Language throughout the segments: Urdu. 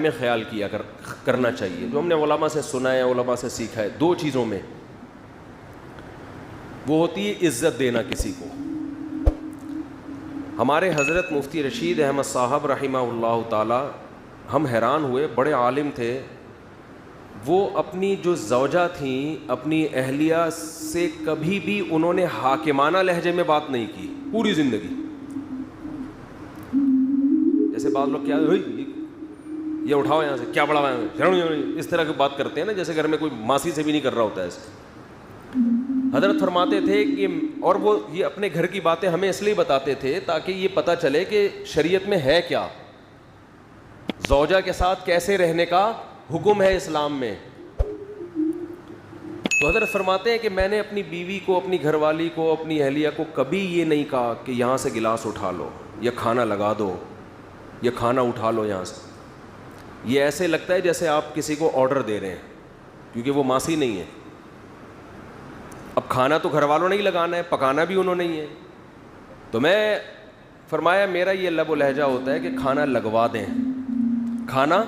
میں خیال کرنا چاہیے، جو ہم نے علماء سے سنا ہے، علماء سے سیکھا ہے، دو چیزوں میں، وہ ہوتی ہے عزت دینا کسی کو۔ ہمارے حضرت مفتی رشید احمد صاحب رحمہ اللہ تعالی، ہم حیران ہوئے، بڑے عالم تھے وہ، اپنی جو زوجہ تھیں، اپنی اہلیہ سے کبھی بھی انہوں نے حاکمانہ لہجے میں بات نہیں کی پوری زندگی۔ جیسے بعض لوگ کیا یہ اٹھاؤ یہاں سے، کیا بڑا اس طرح کی بات کرتے ہیں نا، جیسے گھر میں کوئی ماسی سے بھی نہیں کر رہا ہوتا ہے ایسے۔ حضرت فرماتے تھے کہ، اور وہ یہ اپنے گھر کی باتیں ہمیں اس لیے بتاتے تھے تاکہ یہ پتہ چلے کہ شریعت میں ہے کیا، زوجہ کے ساتھ کیسے رہنے کا حکم ہے اسلام میں۔ تو حضرت فرماتے ہیں کہ میں نے اپنی بیوی کو، اپنی گھر والی کو، اپنی اہلیہ کو کبھی یہ نہیں کہا کہ یہاں سے گلاس اٹھا لو، یا کھانا لگا دو، یا کھانا اٹھا لو یہاں سے۔ یہ ایسے لگتا ہے جیسے آپ کسی کو آرڈر دے رہے ہیں، کیونکہ وہ ماسی نہیں ہے۔ اب کھانا تو گھر والوں نے ہی لگانا ہے، پکانا بھی انہوں نے ہی ہے۔ تو میں فرمایا میرا یہ لب و لہجہ ہوتا ہے کہ کھانا لگوا دیں، کھانا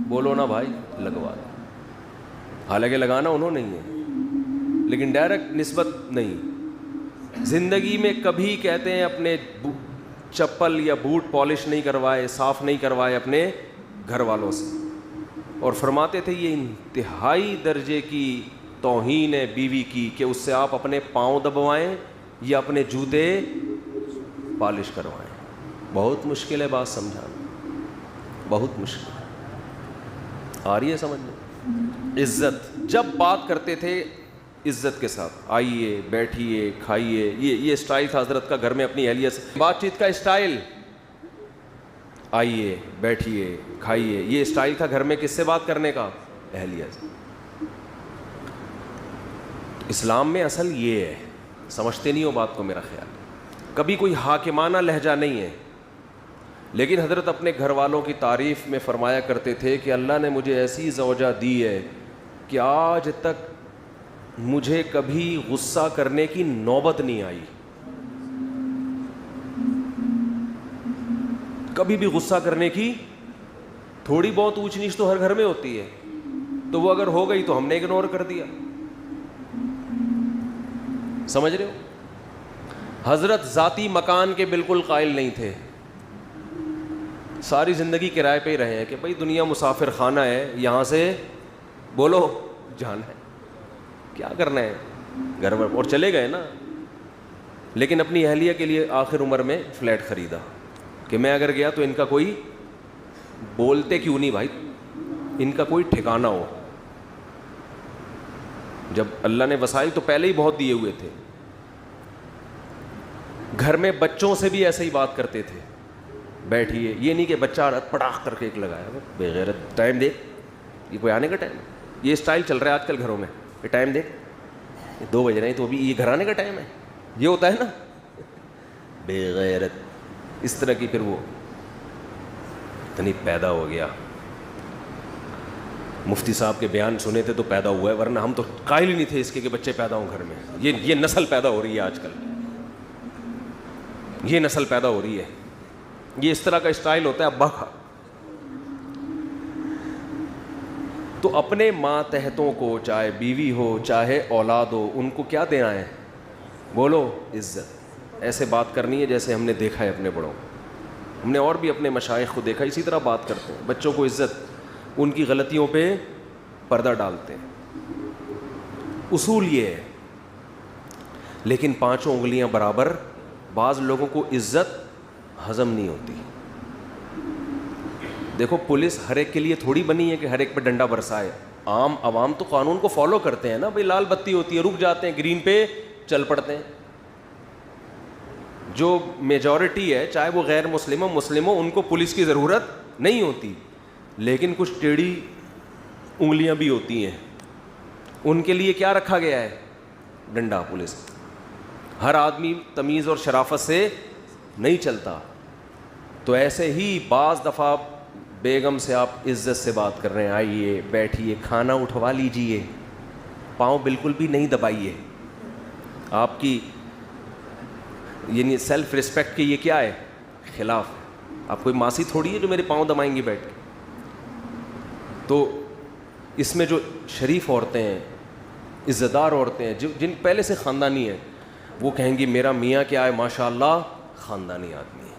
بولو نا بھائی لگوا دیں، حالانکہ لگانا انہوں نے ہی ہے، لیکن ڈائریکٹ نسبت نہیں۔ زندگی میں کبھی کہتے ہیں اپنے چپل یا بوٹ پالش نہیں کروائے، صاف نہیں کروائے اپنے گھر والوں سے، اور فرماتے تھے یہ انتہائی درجے کی توہین ہے بیوی کی کہ اس سے آپ اپنے پاؤں دبوائیں یا اپنے جوتے پالش کروائیں۔ بہت مشکل ہے بات سمجھانا، بہت مشکل ہے۔ آ رہی ہے سمجھ میں؟ عزت، جب بات کرتے تھے عزت کے ساتھ، آئیے بیٹھیے کھائیے، یہ اسٹائل تھا حضرت کا گھر میں اپنی اہلیہ سے بات چیت کا اسٹائل، آئیے بیٹھیے کھائیے، یہ اسٹائل تھا گھر میں کس سے بات کرنے کا؟ اہلیہ سے۔ اسلام میں اصل یہ ہے، سمجھتے نہیں ہو بات کو، میرا خیال کبھی کوئی حاکمانہ لہجہ نہیں ہے، لیکن حضرت اپنے گھر والوں کی تعریف میں فرمایا کرتے تھے کہ اللہ نے مجھے ایسی زوجہ دی ہے کہ آج تک مجھے کبھی غصہ کرنے کی نوبت نہیں آئی، کبھی بھی غصہ کرنے کی، تھوڑی بہت اونچ نیچ تو ہر گھر میں ہوتی ہے، تو وہ اگر ہو گئی تو ہم نے اگنور کر دیا۔ سمجھ رہے ہو؟ حضرت ذاتی مکان کے بالکل قائل نہیں تھے، ساری زندگی کرائے پہ ہی رہے ہیں کہ بھائی دنیا مسافر خانہ ہے، یہاں سے بولو جانا ہے، کیا کرنا ہے گھر میں، اور چلے گئے نا۔ لیکن اپنی اہلیہ کے لیے آخر عمر میں فلیٹ خریدا کہ میں اگر گیا تو ان کا کوئی، بولتے کیوں نہیں بھائی، ان کا کوئی ٹھکانہ ہو۔ جب اللہ نے وسائل تو پہلے ہی بہت دیے ہوئے تھے، گھر میں بچوں سے بھی ایسے ہی بات کرتے تھے، بیٹھیے، یہ نہیں کہ بچہ پڑاخ کر کے ایک لگایا، بے غیرت، ٹائم دیکھ، یہ کوئی آنے کا ٹائم ہے، یہ اسٹائل چل رہا ہے آج کل گھروں میں، یہ ٹائم دیکھ، 2 بج رہے ہیں تو ابھی یہ گھر آنے کا ٹائم ہے، یہ ہوتا ہے نا، بے غیرت، اس طرح کی۔ پھر وہ اتنی پیدا ہو گیا، مفتی صاحب کے بیان سنے تھے تو پیدا ہوا ہے، ورنہ ہم تو قائل ہی نہیں تھے اس کے کہ بچے پیدا ہوں گھر میں۔ یہ نسل پیدا ہو رہی ہے آج کل، یہ نسل پیدا ہو رہی ہے، یہ اس طرح کا اسٹائل ہوتا ہے ابا کا۔ تو اپنے ماتحتوں کو، چاہے بیوی ہو چاہے اولاد ہو، ان کو کیا دینا ہے؟ بولو عزت، ایسے بات کرنی ہے جیسے ہم نے دیکھا ہے اپنے بڑوں، ہم نے اور بھی اپنے مشائخ کو دیکھا اسی طرح بات کرتے ہیں، بچوں کو عزت، ان کی غلطیوں پہ پردہ ڈالتے ہیں، اصول یہ ہے۔ لیکن 5 انگلیاں برابر، بعض لوگوں کو عزت ہضم نہیں ہوتی۔ دیکھو پولیس ہر ایک کے لیے تھوڑی بنی ہے کہ ہر ایک پہ ڈنڈا برسائے، عام عوام تو قانون کو فالو کرتے ہیں نا، بھئی لال بتی ہوتی ہے رک جاتے ہیں، گرین پہ چل پڑتے ہیں۔ جو میجورٹی ہے چاہے وہ غیر مسلم ہو مسلم ہو، ان کو پولیس کی ضرورت نہیں ہوتی، لیکن کچھ ٹیڑھی انگلیاں بھی ہوتی ہیں، ان کے لیے کیا رکھا گیا ہے؟ ڈنڈا پولیس۔ ہر آدمی تمیز اور شرافت سے نہیں چلتا، تو ایسے ہی بعض دفعہ بیگم سے آپ عزت سے بات کر رہے ہیں، آئیے بیٹھیے کھانا اٹھوا لیجئے، پاؤں بالکل بھی نہیں دبائیے، آپ کی یعنی سیلف ریسپیکٹ کی یہ کیا ہے؟ خلاف ہے۔ آپ کوئی ماسی تھوڑی ہے جو میرے پاؤں دبائیں گی بیٹھ کے، تو اس میں جو شریف عورتیں ہیں, عزت دار عورتیں ہیں, جن پہلے سے خاندانی ہیں, وہ کہیں گی میرا میاں کیا ہے ماشاء اللہ خاندانی آدمی ہے.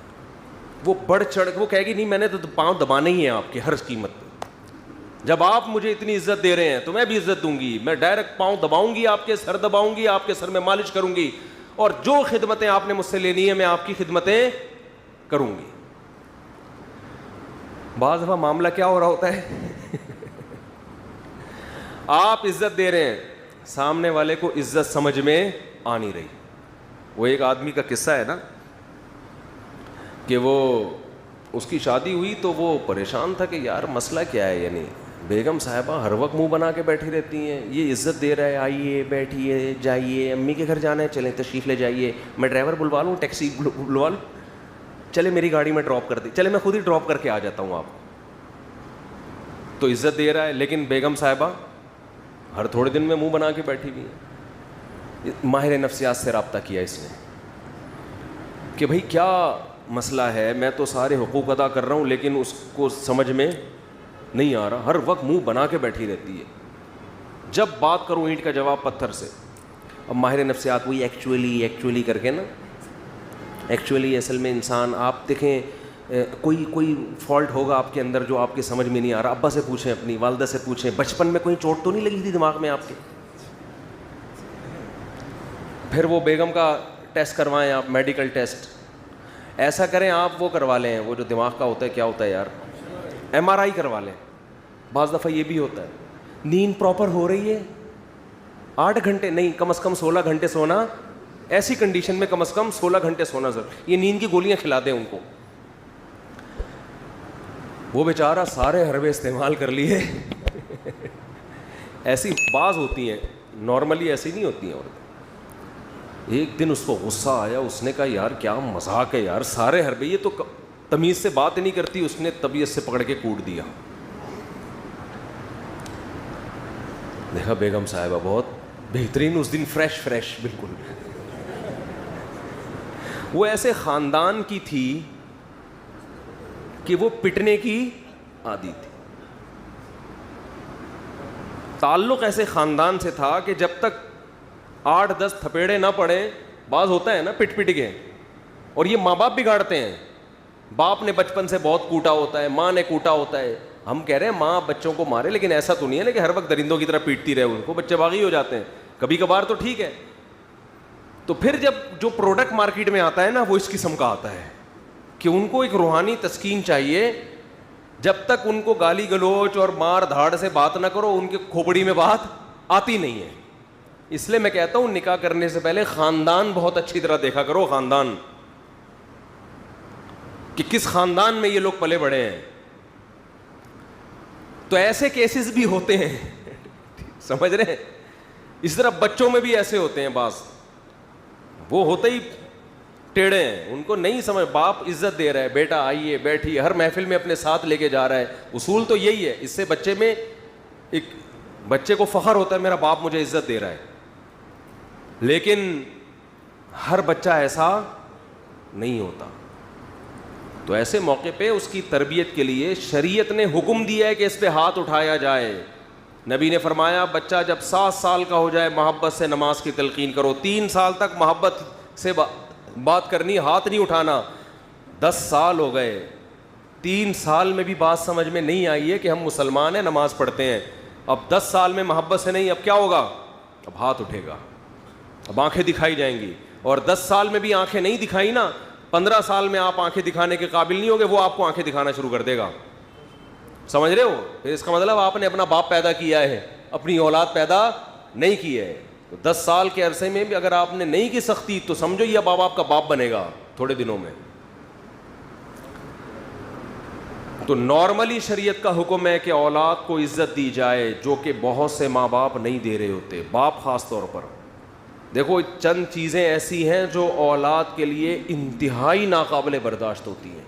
وہ بڑھ چڑھ وہ کہے گی نہیں میں نے تو پاؤں دبانے ہی ہیں آپ کے ہر قیمت پہ. جب آپ مجھے اتنی عزت دے رہے ہیں تو میں بھی عزت دوں گی, میں ڈائریکٹ پاؤں دباؤں گی, آپ کے سر دباؤں گی, آپ کے سر میں مالش کروں گی, اور جو خدمتیں آپ نے مجھ سے لینی ہے میں آپ کی خدمتیں کروں گی. بعض دفعہ معاملہ کیا ہو رہا ہوتا ہے آپ عزت دے رہے ہیں, سامنے والے کو عزت سمجھ میں آ نہیں رہی. وہ ایک آدمی کا قصہ ہے نا کہ وہ اس کی شادی ہوئی تو وہ پریشان تھا کہ یار مسئلہ کیا ہے, یعنی بیگم صاحبہ ہر وقت منہ بنا کے بیٹھی رہتی ہیں, یہ عزت دے رہا ہے آئیے بیٹھیے جائیے, امی کے گھر جانا ہے چلیں تشریف لے جائیے, میں ڈرائیور بلوا لوں, ٹیکسی بلوا لوں, چلے میری گاڑی میں ڈراپ کر دی, چلے میں خود ہی ڈراپ کر کے آ جاتا ہوں آپ. تو عزت دے رہا ہے, لیکن بیگم صاحبہ ہر تھوڑے دن میں منہ بنا کے بیٹھی ہوئی ہیں. ماہر نفسیات سے رابطہ کیا اس نے کہ بھائی کیا مسئلہ ہے, میں تو سارے حقوق ادا کر رہا ہوں لیکن اس کو سمجھ میں نہیں آ رہا, ہر وقت منہ بنا کے بیٹھی رہتی ہے, جب بات کروں اینٹ کا جواب پتھر سے. اب ماہر نفسیات وہی ایکچولی کر کے نا, ایکچولی اصل میں انسان آپ دیکھیں کوئی فالٹ ہوگا آپ کے اندر جو آپ کے سمجھ میں نہیں آ رہا, ابا سے پوچھیں, اپنی والدہ سے پوچھیں, بچپن میں کوئی چوٹ تو نہیں لگی تھی دماغ میں آپ کے. پھر وہ بیگم کا ٹیسٹ کروائیں آپ, میڈیکل ٹیسٹ ایسا کریں آپ, وہ کروا لیں وہ جو دماغ کا ہوتا ہے, کیا ہوتا ہے یار, MRI کروا لیں. بعض دفعہ یہ بھی ہوتا ہے نیند پراپر ہو رہی ہے, 8 گھنٹے نہیں کم از کم 16 گھنٹے سونا, ایسی کنڈیشن میں کم از کم 16 گھنٹے سونا ضرور, یہ نیند کی گولیاں کھلا دیں ان کو. وہ بیچارہ سارے حربے استعمال کر لیے ایسی بعض ہوتی ہیں, نارملی ایسی نہیں ہوتی ہیں عورتیں. ایک دن اس کو غصہ آیا, اس نے کہا یار کیا مذاق ہے یار, سارے حربے, یہ تو تمیز سے بات نہیں کرتی. اس نے طبیعت سے پکڑ کے کوٹ دیا. دیکھا بیگم صاحبہ بہت بہترین, اس دن فریش بالکل. وہ ایسے خاندان کی تھی کہ وہ پٹنے کی عادی تھی. تعلق ایسے خاندان سے تھا کہ جب تک 8-10 تھپیڑے نہ پڑے, بعض ہوتا ہے نا پٹ کے, اور یہ ماں باپ بگاڑتے ہیں. باپ نے بچپن سے بہت کوٹا ہوتا ہے, ماں نے کوٹا ہوتا ہے. ہم کہہ رہے ہیں ماں بچوں کو مارے, لیکن ایسا تو نہیں ہے کہ ہر وقت درندوں کی طرح پیٹتی رہے ان کو, بچے باغی ہو جاتے ہیں کبھی کبھار تو ٹھیک ہے. تو پھر جب جو پروڈکٹ مارکیٹ میں آتا ہے نا وہ اس قسم کا آتا ہے کہ ان کو ایک روحانی تسکین چاہیے. جب تک ان کو گالی گلوچ اور مار دھاڑ سے بات نہ کرو, ان کے کھوپڑی میں بات آتی نہیں ہے. اس لیے میں کہتا ہوں نکاح کرنے سے پہلے خاندان بہت اچھی طرح دیکھا کرو, خاندان کہ کس خاندان میں یہ لوگ پلے بڑے ہیں. تو ایسے کیسز بھی ہوتے ہیں سمجھ رہے ہیں. اس طرح بچوں میں بھی ایسے ہوتے ہیں بعض, وہ ہوتے ہی ٹیڑھے ہیں, ان کو نہیں سمجھ, باپ عزت دے رہا ہے, بیٹا آئیے بیٹھیے, ہر محفل میں اپنے ساتھ لے کے جا رہا ہے. اصول تو یہی ہے, اس سے بچے میں ایک بچے کو فخر ہوتا ہے میرا باپ مجھے عزت دے رہا ہے. لیکن ہر بچہ ایسا نہیں ہوتا. تو ایسے موقع پہ اس کی تربیت کے لیے شریعت نے حکم دیا ہے کہ اس پہ ہاتھ اٹھایا جائے. نبی نے فرمایا بچہ جب 7 سال کا ہو جائے محبت سے نماز کی تلقین کرو. 3 سال تک محبت سے بات کرنی, ہاتھ نہیں اٹھانا. 10 سال ہو گئے, 3 سال میں بھی بات سمجھ میں نہیں آئی ہے کہ ہم مسلمان ہیں, نماز پڑھتے ہیں. اب 10 سال میں محبت سے نہیں, اب کیا ہوگا, اب ہاتھ اٹھے گا, اب آنکھیں دکھائی جائیں گی. اور 10 سال میں بھی آنکھیں نہیں دکھائی نا, 15 سال میں آپ آنکھیں دکھانے کے قابل نہیں ہوگے, وہ آپ کو آنکھیں دکھانا شروع کر دے گا. سمجھ رہے ہو؟ پھر اس کا مطلب آپ نے اپنا باپ پیدا کیا ہے, اپنی اولاد پیدا نہیں کی ہے. تو 10 سال کے عرصے میں بھی اگر آپ نے نہیں کی سختی تو سمجھو یہ اب آپ کا باپ بنے گا تھوڑے دنوں میں. تو نارملی شریعت کا حکم ہے کہ اولاد کو عزت دی جائے, جو کہ بہت سے ماں باپ نہیں دے رہے ہوتے, باپ خاص طور پر. دیکھو چند چیزیں ایسی ہیں جو اولاد کے لیے انتہائی ناقابل برداشت ہوتی ہیں.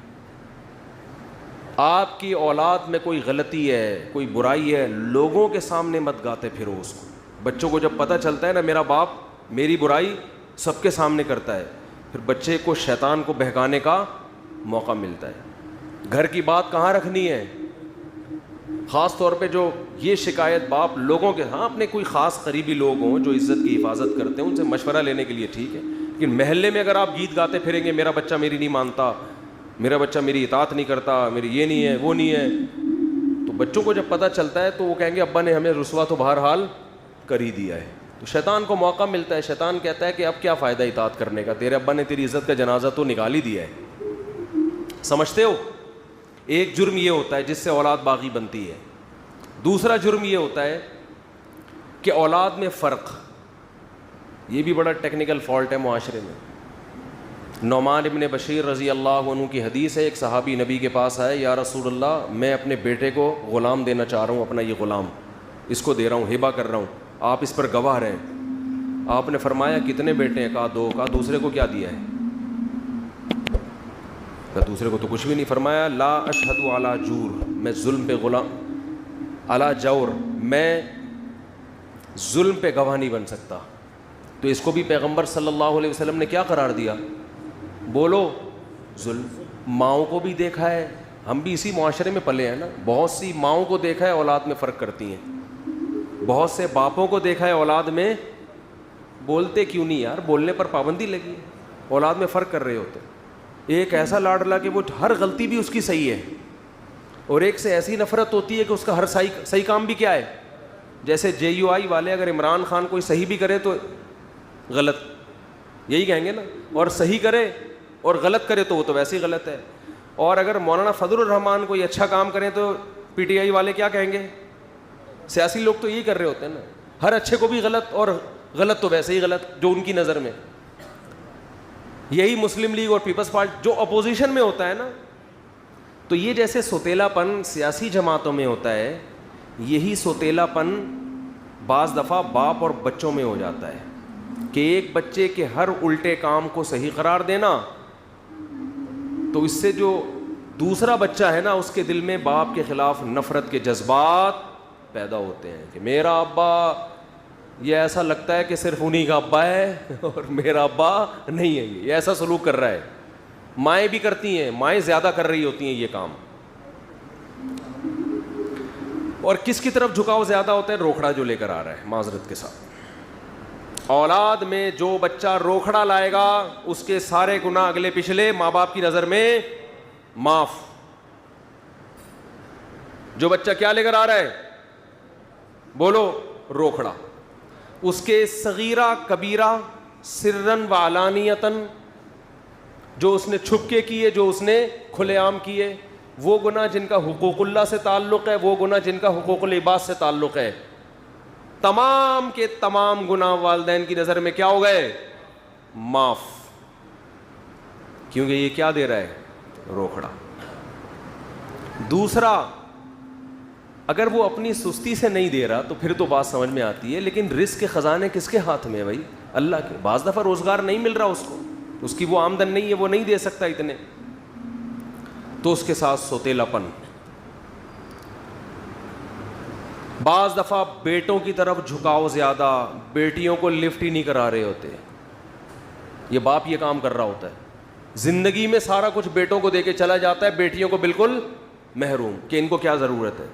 آپ کی اولاد میں کوئی غلطی ہے, کوئی برائی ہے, لوگوں کے سامنے مت گاتے پھرو اس کو. بچوں کو جب پتہ چلتا ہے نا میرا باپ میری برائی سب کے سامنے کرتا ہے, پھر بچے کو شیطان کو بہکانے کا موقع ملتا ہے. گھر کی بات کہاں رکھنی ہے, خاص طور پہ جو یہ شکایت باپ لوگوں کے، ہاں اپنے کوئی خاص قریبی لوگ ہوں جو عزت کی حفاظت کرتے ہیں ان سے مشورہ لینے کے لیے ٹھیک ہے، لیکن محلے میں اگر آپ گیت گاتے پھریں گے میرا بچہ میری نہیں مانتا، میرا بچہ میری اطاعت نہیں کرتا، میری یہ نہیں ہے وہ نہیں ہے، تو بچوں کو جب پتہ چلتا ہے تو وہ کہیں گے ابا نے ہمیں رسوا تو بہرحال کر ہی دیا ہے. تو شیطان کو موقع ملتا ہے، شیطان کہتا ہے کہ اب کیا فائدہ اطاعت کرنے کا، تیرے ابا نے تیری عزت کا جنازہ تو نکال ہی دیا ہے. سمجھتے ہو؟ ایک جرم یہ ہوتا ہے جس سے اولاد باغی بنتی ہے. دوسرا جرم یہ ہوتا ہے کہ اولاد میں فرق، یہ بھی بڑا ٹیکنیکل فالٹ ہے معاشرے میں. نعمان ابن بشیر رضی اللہ عنہ کی حدیث ہے، ایک صحابی نبی کے پاس آئے، یا رسول اللہ میں اپنے بیٹے کو غلام دینا چاہ رہا ہوں، اپنا یہ غلام اس کو دے رہا ہوں، ہبہ کر رہا ہوں، آپ اس پر گواہ رہیں. آپ نے فرمایا کتنے بیٹے ہیں؟ کہا دو. کہا دوسرے کو کیا دیا ہے؟ کہا دوسرے کو تو کچھ بھی نہیں. فرمایا لا اشہد علی جور، میں ظلم پہ غلام علی جور، میں ظلم پہ گواہ نہیں بن سکتا. تو اس کو بھی پیغمبر صلی اللہ علیہ وسلم نے کیا قرار دیا؟ بولو ظلم. ماؤں کو بھی دیکھا ہے، ہم بھی اسی معاشرے میں پلے ہیں نا، بہت سی ماؤں کو دیکھا ہے اولاد میں فرق کرتی ہیں، بہت سے باپوں کو دیکھا ہے اولاد میں بولتے کیوں نہیں یار، بولنے پر پابندی لگی ہے، اولاد میں فرق کر رہے ہوتے. ایک ایسا لاڈلا کہ وہ ہر غلطی بھی اس کی صحیح ہے، اور ایک سے ایسی نفرت ہوتی ہے کہ اس کا ہر صحیح کام بھی کیا ہے. جیسے JUI والے اگر عمران خان کوئی صحیح بھی کرے تو غلط، یہی کہیں گے نا، اور صحیح کرے اور غلط کرے تو وہ تو ویسے ہی غلط ہے. اور اگر مولانا فضل الرحمان کوئی اچھا کام کریں تو PTI والے کیا کہیں گے؟ سیاسی لوگ تو یہی کر رہے ہوتے ہیں نا، ہر اچھے کو بھی غلط اور غلط تو ویسے ہی غلط جو ان کی نظر میں. یہی مسلم لیگ اور پیپلز پارٹی جو اپوزیشن میں ہوتا ہے نا، تو یہ جیسے سوتیلا پن سیاسی جماعتوں میں ہوتا ہے، یہی سوتیلا پن بعض دفعہ باپ اور بچوں میں ہو جاتا ہے کہ ایک بچے کے ہر الٹے کام کو صحیح قرار دینا، تو اس سے جو دوسرا بچہ ہے نا اس کے دل میں باپ کے خلاف نفرت کے جذبات پیدا ہوتے ہیں کہ میرا ابا، یہ ایسا لگتا ہے کہ صرف انہی کا ابا ہے اور میرا ابا نہیں ہے، یہ ایسا سلوک کر رہا ہے. مائیں بھی کرتی ہیں، مائیں زیادہ کر رہی ہوتی ہیں یہ کام. اور کس کی طرف جھکاؤ زیادہ ہوتا ہے؟ روکھڑا جو لے کر آ رہا ہے. معذرت کے ساتھ اولاد میں جو بچہ روکھڑا لائے گا اس کے سارے گناہ اگلے پچھلے ماں باپ کی نظر میں معاف. جو بچہ کیا لے کر آ رہا ہے؟ بولو روکھڑا. اس کے صغیرہ کبیرہ سرن و علانیتن، جو اس نے چھپ کے کیے، جو اس نے کھلے عام کیے، وہ گناہ جن کا حقوق اللہ سے تعلق ہے، وہ گناہ جن کا حقوق العباد سے تعلق ہے، تمام کے تمام گناہ والدین کی نظر میں کیا ہو گئے؟ معاف. کیونکہ یہ کیا دے رہا ہے؟ روکھڑا. دوسرا، اگر وہ اپنی سستی سے نہیں دے رہا تو پھر تو بات سمجھ میں آتی ہے، لیکن رزق کے خزانے کس کے ہاتھ میں ہے بھائی؟ اللہ کے. بعض دفعہ روزگار نہیں مل رہا اس کو، اس کی وہ آمدن نہیں ہے، وہ نہیں دے سکتا اتنے، تو اس کے ساتھ سوتیلا پن. بعض دفعہ بیٹوں کی طرف جھکاؤ زیادہ، بیٹیوں کو لفٹ ہی نہیں کرا رہے ہوتے، یہ باپ یہ کام کر رہا ہوتا ہے. زندگی میں سارا کچھ بیٹوں کو دے کے چلا جاتا ہے، بیٹیوں کو بالکل محروم کہ ان کو کیا ضرورت ہے.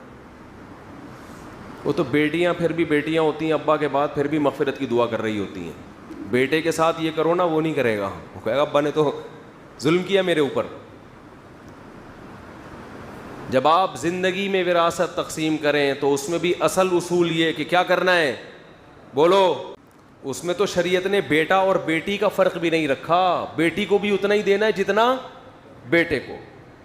وہ تو بیٹیاں پھر بھی بیٹیاں ہوتی ہیں، ابا کے بعد پھر بھی مغفرت کی دعا کر رہی ہوتی ہیں. بیٹے کے ساتھ یہ کرو نا وہ نہیں کرے گا، وہ کہے گا ابا نے تو ظلم کیا میرے اوپر. جب آپ زندگی میں وراثت تقسیم کریں تو اس میں بھی اصل اصول یہ کہ کیا کرنا ہے؟ بولو. اس میں تو شریعت نے بیٹا اور بیٹی کا فرق بھی نہیں رکھا، بیٹی کو بھی اتنا ہی دینا ہے جتنا بیٹے کو.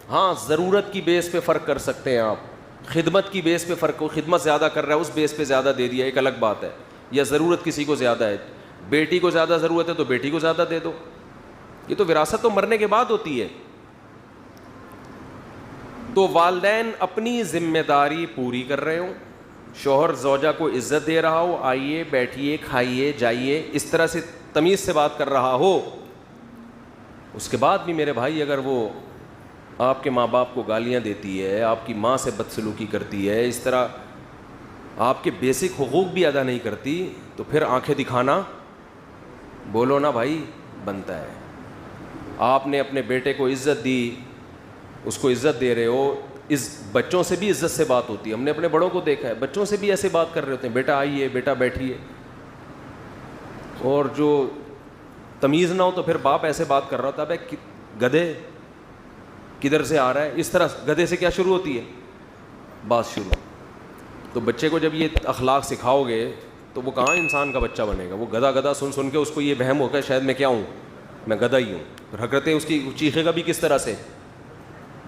ہاں ضرورت کی بیس پہ فرق کر سکتے ہیں آپ، خدمت کی بیس پہ فرق ہو، خدمت زیادہ کر رہا ہے اس بیس پہ زیادہ دے دیا، ایک الگ بات ہے. یا ضرورت کسی کو زیادہ ہے، بیٹی کو زیادہ ضرورت ہے تو بیٹی کو زیادہ دے دو. یہ تو وراثت تو مرنے کے بعد ہوتی ہے. تو والدین اپنی ذمہ داری پوری کر رہے ہوں، شوہر زوجہ کو عزت دے رہا ہو، آئیے بیٹھیے کھائیے جائیے، اس طرح سے تمیز سے بات کر رہا ہو، اس کے بعد بھی میرے بھائی اگر وہ آپ کے ماں باپ کو گالیاں دیتی ہے، آپ کی ماں سے بدسلوکی کرتی ہے، اس طرح آپ کے بیسک حقوق بھی ادا نہیں کرتی، تو پھر آنکھیں دکھانا بولو نا بھائی بنتا ہے. آپ نے اپنے بیٹے کو عزت دی، اس کو عزت دے رہے ہو، اس بچوں سے بھی عزت سے بات ہوتی ہے. ہم نے اپنے بڑوں کو دیکھا ہے, بچوں سے بھی ایسے بات کر رہے ہوتے ہیں, بیٹا آئیے, بیٹا بیٹھیے. اور جو تمیز نہ ہو تو پھر باپ ایسے بات کر رہا ہوتا ہے, بھائی گدھے کدھر سے آ رہا ہے, اس طرح گدھے سے کیا شروع ہوتی ہے, بات شروع. تو بچے کو جب یہ اخلاق سکھاؤ گے تو وہ کہاں انسان کا بچہ بنے گا. وہ گدھا گدھا سن سن کے اس کو یہ وہم ہو گیا شاید میں کیا ہوں, میں گدھا ہی ہوں. پھر حرکتیں اس کی چیخے گا بھی کس طرح سے,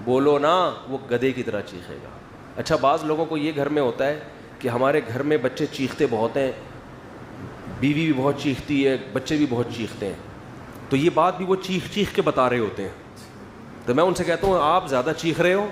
بولو نا, وہ گدھے کی طرح چیخے گا. اچھا بعض لوگوں کو یہ گھر میں ہوتا ہے کہ ہمارے گھر میں بچے چیختے بہت ہیں, بیوی بھی بہت چیختی ہے, بچے بھی بہت چیختے ہیں, تو یہ بات بھی وہ چیخ چیخ کے بتا رہے ہوتے ہیں. تو میں ان سے کہتا ہوں آپ زیادہ چیخ رہے ہو,